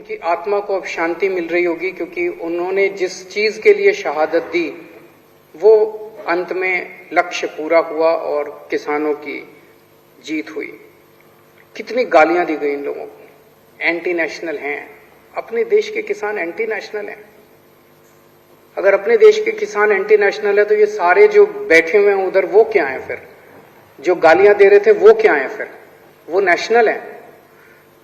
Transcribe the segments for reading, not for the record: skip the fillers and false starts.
उनकी आत्मा को अब शांति मिल रही होगी, क्योंकि उन्होंने जिस चीज के लिए शहादत दी वो अंत में लक्ष्य पूरा हुआ और किसानों की जीत हुई। कितनी गालियां दी गई इन लोगों को, एंटी नेशनल हैं। अपने देश के किसान एंटी नेशनल हैं? अगर अपने देश के किसान एंटी नेशनल है तो ये सारे जो बैठे हुए हैं उधर वो क्या है फिर? जो गालियां दे रहे थे वो क्या है फिर? वो नेशनल है?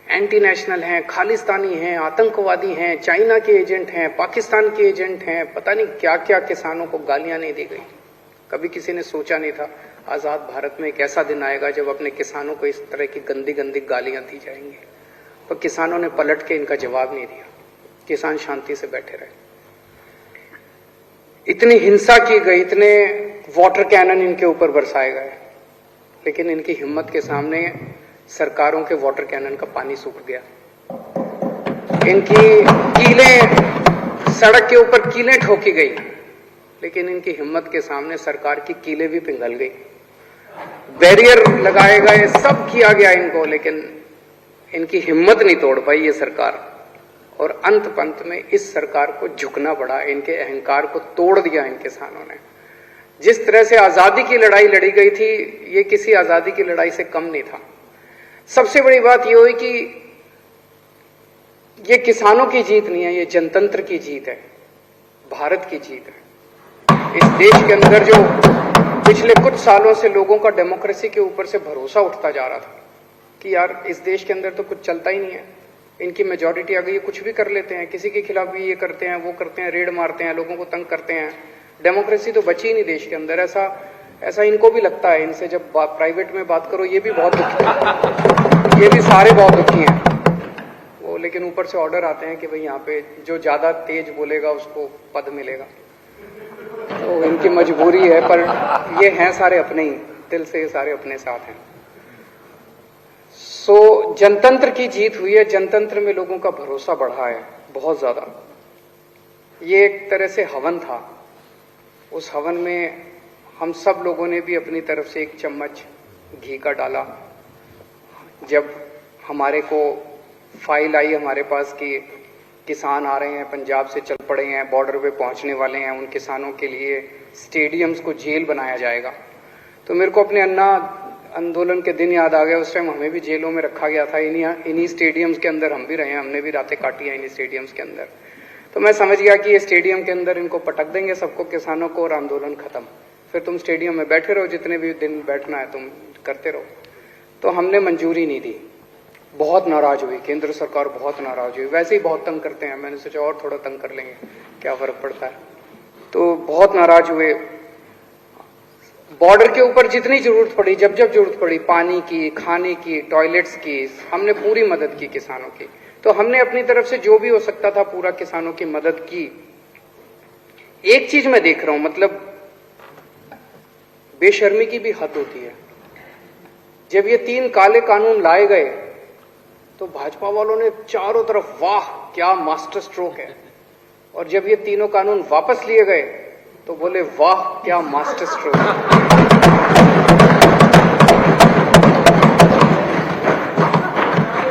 एंटी नेशनल हैं, खालिस्तानी हैं, आतंकवादी हैं, चाइना के एजेंट हैं, पाकिस्तान के एजेंट हैं, पता नहीं क्या क्या किसानों को गालियां नहीं दी गई। कभी किसी ने सोचा नहीं था आजाद भारत में एक ऐसा दिन आएगा जब अपने किसानों को इस तरह की गंदी गंदी गालियां दी जाएंगी। और किसानों ने पलट के इनका जवाब नहीं दिया, किसान शांति से बैठे रहे। इतनी हिंसा की गई, इतने वाटर कैनन इनके ऊपर बरसाए गए, लेकिन इनकी हिम्मत के सामने सरकारों के वाटर कैनन का पानी सूख गया। इनकी कीलें, सड़क के ऊपर कीलें ठोकी गई, लेकिन इनकी हिम्मत के सामने सरकार की कीलें भी पिघल गई। बैरियर लगाए गए, सब किया गया इनको, लेकिन इनकी हिम्मत नहीं तोड़ पाई ये सरकार। और अंत पंत में इस सरकार को झुकना पड़ा, इनके अहंकार को तोड़ दिया इन किसानों ने। जिस तरह से आजादी की लड़ाई लड़ी गई थी, ये किसी आजादी की लड़ाई से कम नहीं था। सबसे बड़ी बात यह हुई कि ये किसानों की जीत नहीं है, ये जनतंत्र की जीत है, भारत की जीत है। इस देश के अंदर जो पिछले कुछ सालों से लोगों का डेमोक्रेसी के ऊपर से भरोसा उठता जा रहा था कि यार इस देश के अंदर तो कुछ चलता ही नहीं है, इनकी मेजॉरिटी आ गई है, कुछ भी कर लेते हैं, किसी के खिलाफ भी ये करते हैं, वो करते हैं, रेड मारते हैं, लोगों को तंग करते हैं, डेमोक्रेसी तो बची ही नहीं देश के अंदर। ऐसा इनको भी लगता है। इनसे जब प्राइवेट में बात करो ये भी बहुत दुखी है, ये भी सारे बहुत दुखी हैं वो, लेकिन ऊपर से ऑर्डर आते हैं कि भाई यहाँ पे जो ज्यादा तेज बोलेगा उसको पद मिलेगा। तो इनकी मजबूरी है, पर ये हैं सारे अपने ही, दिल से ये सारे अपने साथ हैं। सो जनतंत्र की जीत हुई है, जनतंत्र में लोगों का भरोसा बढ़ा है बहुत ज्यादा। ये एक तरह से हवन था, उस हवन में हम सब लोगों ने भी अपनी तरफ से एक चम्मच घी का डाला। जब हमारे को फाइल आई हमारे पास कि किसान आ रहे हैं, पंजाब से चल पड़े हैं, बॉर्डर पे पहुंचने वाले हैं, उन किसानों के लिए स्टेडियम्स को जेल बनाया जाएगा, तो मेरे को अपने अन्ना आंदोलन के दिन याद आ गया। उस टाइम हमें भी जेलों में रखा गया था, इन्हीं स्टेडियम्स के अंदर हम भी रहे हैं, हमने भी रातें काटी हैं इन्हीं स्टेडियम्स के अंदर। तो मैं समझ गया कि ये स्टेडियम के अंदर इनको पटक देंगे सबको, किसानों को, और आंदोलन खत्म। फिर तुम स्टेडियम में बैठे रहो, जितने भी दिन बैठना है तुम करते रहो। तो हमने मंजूरी नहीं दी, बहुत नाराज हुई केंद्र सरकार, बहुत नाराज हुई। वैसे ही बहुत तंग करते हैं, मैंने सोचा और थोड़ा तंग कर लेंगे, क्या फर्क पड़ता है। तो बहुत नाराज हुए। बॉर्डर के ऊपर जितनी जरूरत पड़ी, जब जब जरूरत पड़ी, पानी की, खाने की, टॉयलेट्स की, हमने पूरी मदद की किसानों की। तो हमने अपनी तरफ से जो भी हो सकता था पूरा किसानों की मदद की। एक चीज मैं देख रहा हूं, मतलब बेशर्मी की भी हद होती है। जब ये 3 काले कानून लाए गए तो भाजपा वालों ने चारों तरफ वाह क्या मास्टर स्ट्रोक है, और जब ये तीनों कानून वापस लिए गए तो बोले वाह क्या मास्टर स्ट्रोक है।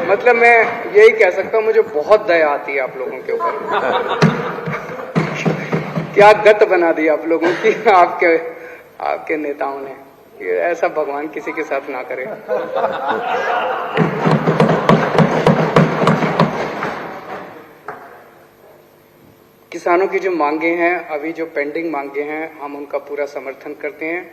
मतलब मैं यही कह सकता हूं, मुझे बहुत दया आती है आप लोगों के ऊपर। क्या गत बना दी आप लोगों की आपके नेताओं ने। ऐसा भगवान किसी के साथ ना करे। किसानों की जो मांगे हैं, अभी जो पेंडिंग मांगे हैं, हम उनका पूरा समर्थन करते हैं।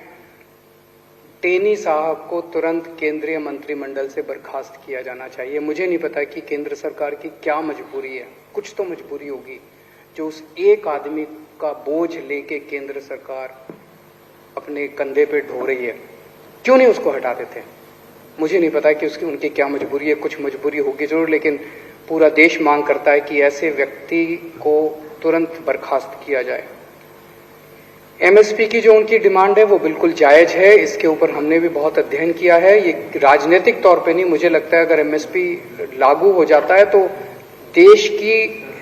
टेनी साहब को तुरंत केंद्रीय मंत्रिमंडल से बर्खास्त किया जाना चाहिए। मुझे नहीं पता कि केंद्र सरकार की क्या मजबूरी है, कुछ तो मजबूरी होगी जो उस एक आदमी का बोझ लेके केंद्र सरकार अपने कंधे पे ढो रही है। क्यों नहीं उसको हटा देते? मुझे नहीं पता कि उनकी क्या मजबूरी है, कुछ मजबूरी होगी जरूर, लेकिन पूरा देश मांग करता है कि ऐसे व्यक्ति को तुरंत बर्खास्त किया जाए। एमएसपी की जो उनकी डिमांड है वो बिल्कुल जायज है, इसके ऊपर हमने भी बहुत अध्ययन किया है। ये राजनीतिक तौर पे नहीं, मुझे लगता है अगर एमएसपी लागू हो जाता है तो देश की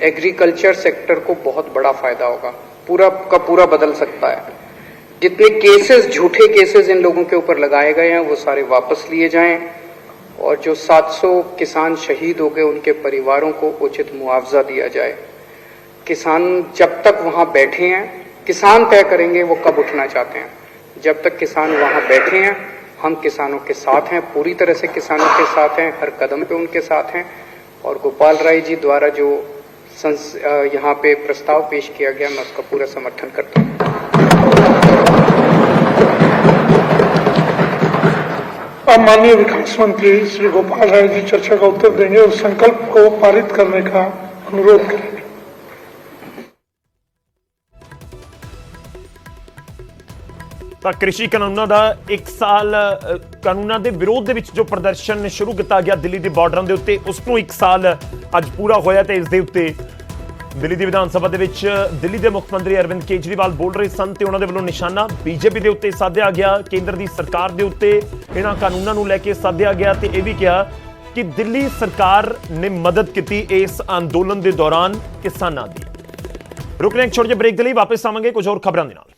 एग्रीकल्चर सेक्टर को बहुत बड़ा फायदा होगा, पूरा का पूरा बदल सकता है। जितने केसेस, झूठे केसेस इन लोगों के ऊपर लगाए गए हैं वो सारे वापस लिए जाएं, और जो 700 किसान शहीद हो गए उनके परिवारों को उचित मुआवजा दिया जाए। किसान जब तक वहां बैठे हैं, किसान तय करेंगे वो कब उठना चाहते हैं। जब तक किसान वहां बैठे हैं, हम किसानों के साथ हैं, पूरी तरह से किसानों के साथ हैं, हर कदम पे उनके साथ हैं। और गोपाल राय जी द्वारा जो यहाँ पे प्रस्ताव पेश किया गया, मैं उसका पूरा समर्थन करता हूँ। अब माननीय विकास मंत्री श्री गोपाल राय जी चर्चा का उत्तर देंगे और संकल्प को पारित करने का अनुरोध करेंगे। ਤਾਂ ਕ੍ਰਿਸ਼ੀ ਕਾਨੂੰਨਾਂ ਦਾ 1 ਸਾਲ ਕਾਨੂੰਨਾਂ ਦੇ ਵਿਰੋਧ ਦੇ ਵਿੱਚ ਜੋ ਪ੍ਰਦਰਸ਼ਨ ਸ਼ੁਰੂ ਕੀਤਾ ਗਿਆ ਦਿੱਲੀ ਦੇ ਬਾਰਡਰਾਂ ਦੇ ਉੱਤੇ, ਉਸ ਨੂੰ 1 ਸਾਲ ਅੱਜ ਪੂਰਾ ਹੋਇਆ ਤੇ ਇਸ ਦੇ ਉੱਤੇ ਦਿੱਲੀ ਦੀ ਵਿਧਾਨ ਸਭਾ ਦੇ ਵਿੱਚ ਦਿੱਲੀ ਦੇ ਮੁੱਖ ਮੰਤਰੀ ਅਰਵਿੰਦ ਕੇਜਰੀਵਾਲ ਬੋਲ ਰਹੇ ਸਨ ਤੇ ਉਹਨਾਂ ਦੇ ਵੱਲੋਂ ਨਿਸ਼ਾਨਾ ਬੀਜੇਪੀ ਦੇ ਉੱਤੇ ਸਾਧਿਆ ਗਿਆ, ਕੇਂਦਰ ਦੀ ਸਰਕਾਰ ਦੇ ਉੱਤੇ ਇਹਨਾਂ ਕਾਨੂੰਨਾਂ ਨੂੰ ਲੈ ਕੇ ਸਾਧਿਆ ਗਿਆ ਤੇ ਇਹ ਵੀ ਕਿਹਾ ਕਿ ਦਿੱਲੀ ਸਰਕਾਰ ਨੇ ਮਦਦ ਕੀਤੀ ਇਸ ਅੰਦੋਲਨ ਦੇ ਦੌਰਾਨ ਕਿਸਾਨਾਂ ਦੀ। ਰੁਕ ਰਹੇ ਹਾਂ ਛੋਟੇ ਜਿਹੇ ਬ੍ਰੇਕ ਦੇ ਲਈ, ਵਾਪਸ ਆਵਾਂਗੇ ਕੁਝ ਹੋਰ ਖਬਰਾਂ ਦੇ ਨਾਲ।